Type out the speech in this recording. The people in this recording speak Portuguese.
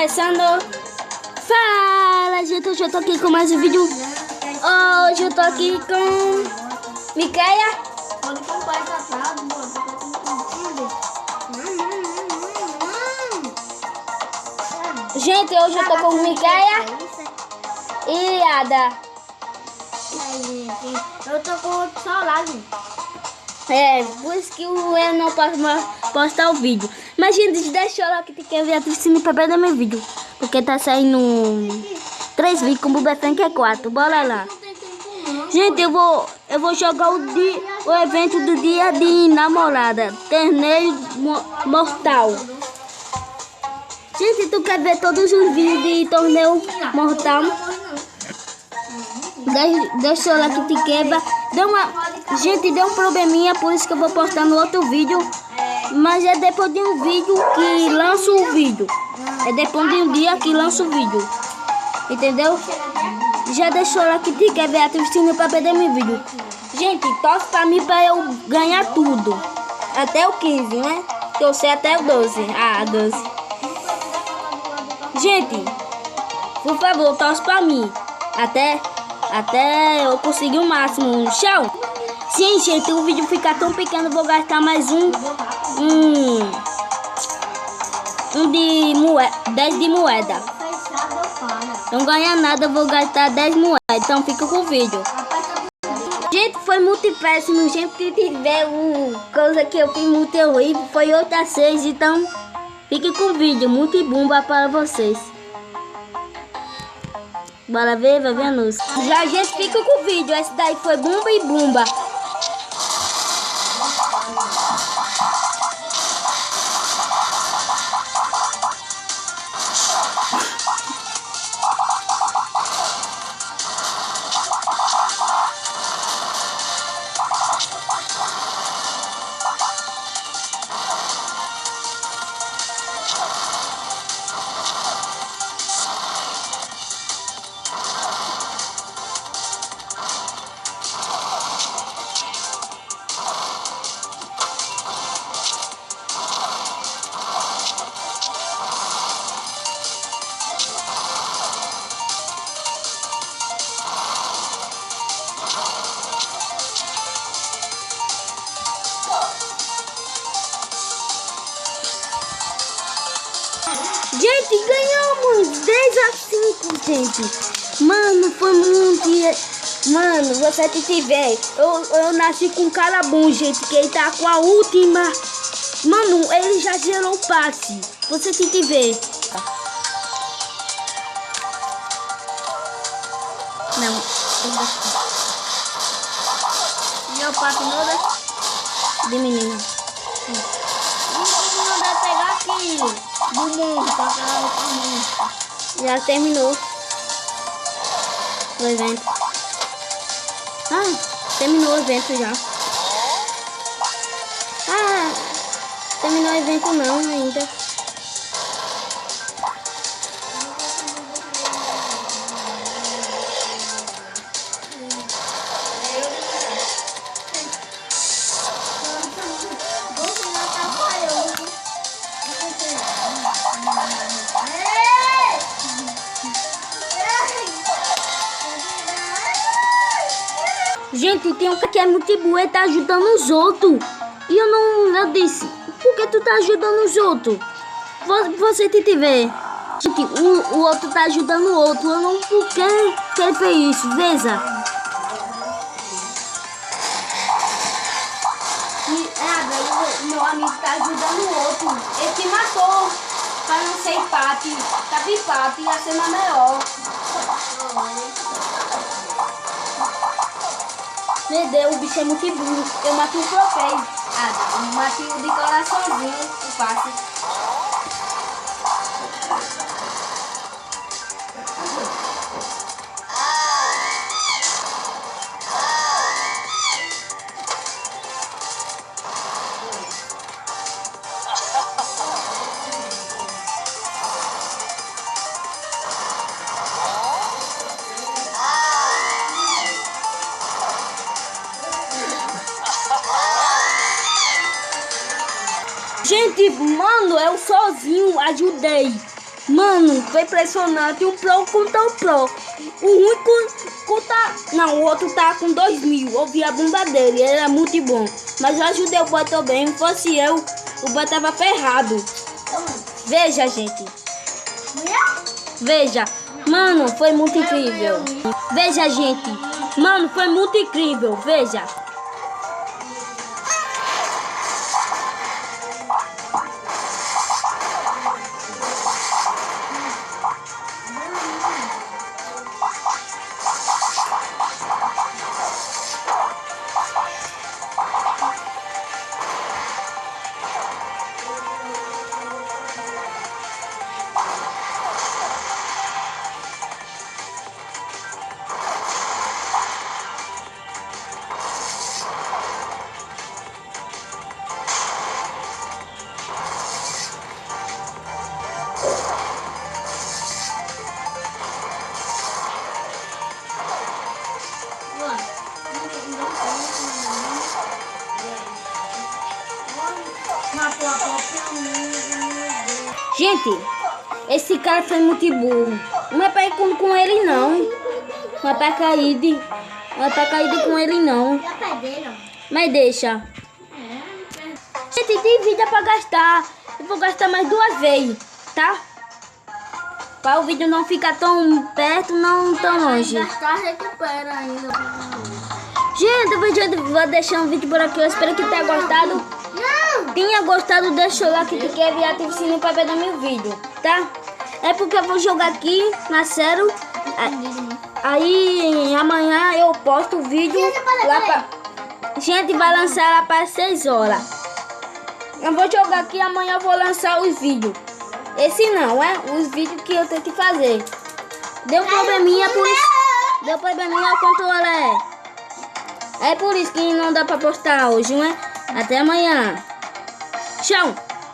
começando. Fala, gente, hoje eu tô aqui com mais um vídeo. Hoje eu tô aqui com Micaia. Gente, hoje eu tô com Micaia e Ada. Eu tô com outro celular, gente. Por isso que eu não posso postar o vídeo. Mas, gente, deixa eu lá que quer ver a Tricine pra perder meu vídeo. Porque tá saindo 3 vídeos com o Bubefan, que é 4. Bora lá. Gente, eu vou jogar o evento do dia de namorada. Torneio mortal. Gente, tu quer ver todos os vídeos de torneio mortal? Deixa eu lá que te quebra. Gente, deu um probleminha, por isso que eu vou postar no outro vídeo. Mas é depois de um vídeo que lança o vídeo. É depois de um dia que lança o vídeo. Entendeu? Já deixou lá que te quer ver a Tricine pra perder meu vídeo. Gente, torce pra mim pra eu ganhar tudo. Até o 15, né? Que eu sei até o 12. 12. Gente, por favor, torce pra mim. Até eu conseguir o máximo. Tchau. Sim, gente, o vídeo ficar tão pequeno, vou gastar mais de moeda, 10 de moeda. Não ganha nada, eu vou gastar 10 moedas. Então fica com o vídeo. Gente, foi muito péssimo. Gente, que tiver coisa que eu fiz muito horrível, foi 8-6. Então fique com o vídeo. Muito bomba para vocês. Bora ver, vai ver a luz. Já, gente, fica com o vídeo. Esse daí foi bomba e bomba. Gente, ganhamos 10-5, gente. Mano, foi muito... Mano, você que tiver... Eu nasci com um cara bom, gente, que ele tá com a última... Mano, ele já gerou o passe. Você que tiver... Não. Meu passe não dá... De menino. Não dá pegar aqui. Do mundo, pra cá, do mundo. Já terminou o evento. Terminou o evento já. Terminou o evento não ainda. Gente, tem um cara que é muito bom e tá ajudando os outros. E eu disse, por que tu tá ajudando os outros? Você te tiver. Gente, o outro tá ajudando o outro. Eu não, por que ele fez isso? Veja. Meu amigo tá ajudando o outro. Ele te matou. Pra não ser empate. Tava empate, ia ser mais melhor. Meu Deus, o bicho é muito burro. Eu matei o troféu. Matei o de coraçãozinho. O passe. Gente, mano, eu sozinho ajudei. Mano, foi impressionante. O Pro contra o Pro. O único contra... Não, o outro tá com 2.000. Eu vi a bomba dele, ele era muito bom. Mas eu ajudei o boy também. Se fosse eu, o boy tava ferrado. Veja, gente. Veja. Mano, foi muito incrível. Veja, gente. Mano, foi muito incrível. Veja. Gente, esse cara foi muito burro. Não é pra ir com ele, não. Não é pra cair com ele, não. Mas deixa. Gente, tem vida pra gastar. Eu vou gastar mais 2 vezes, tá? Para o vídeo não ficar tão perto, não tão longe. Recupera ainda. Gente, eu vou deixar um vídeo por aqui. Eu espero que tenha gostado. Tenha gostado, deixa o like que quer e ative o sininho para ver meu vídeo, tá? É porque eu vou jogar aqui na sério. Aí amanhã eu posto o vídeo lá pra... Gente, vai lançar lá para 6 horas. Eu vou jogar aqui, amanhã eu vou lançar os vídeos. Esse não, é? Os vídeos que eu tenho que fazer. Deu probleminha, por isso. Deu probleminha, o controle é por isso que não dá pra postar hoje, não é? Até amanhã. Tchau.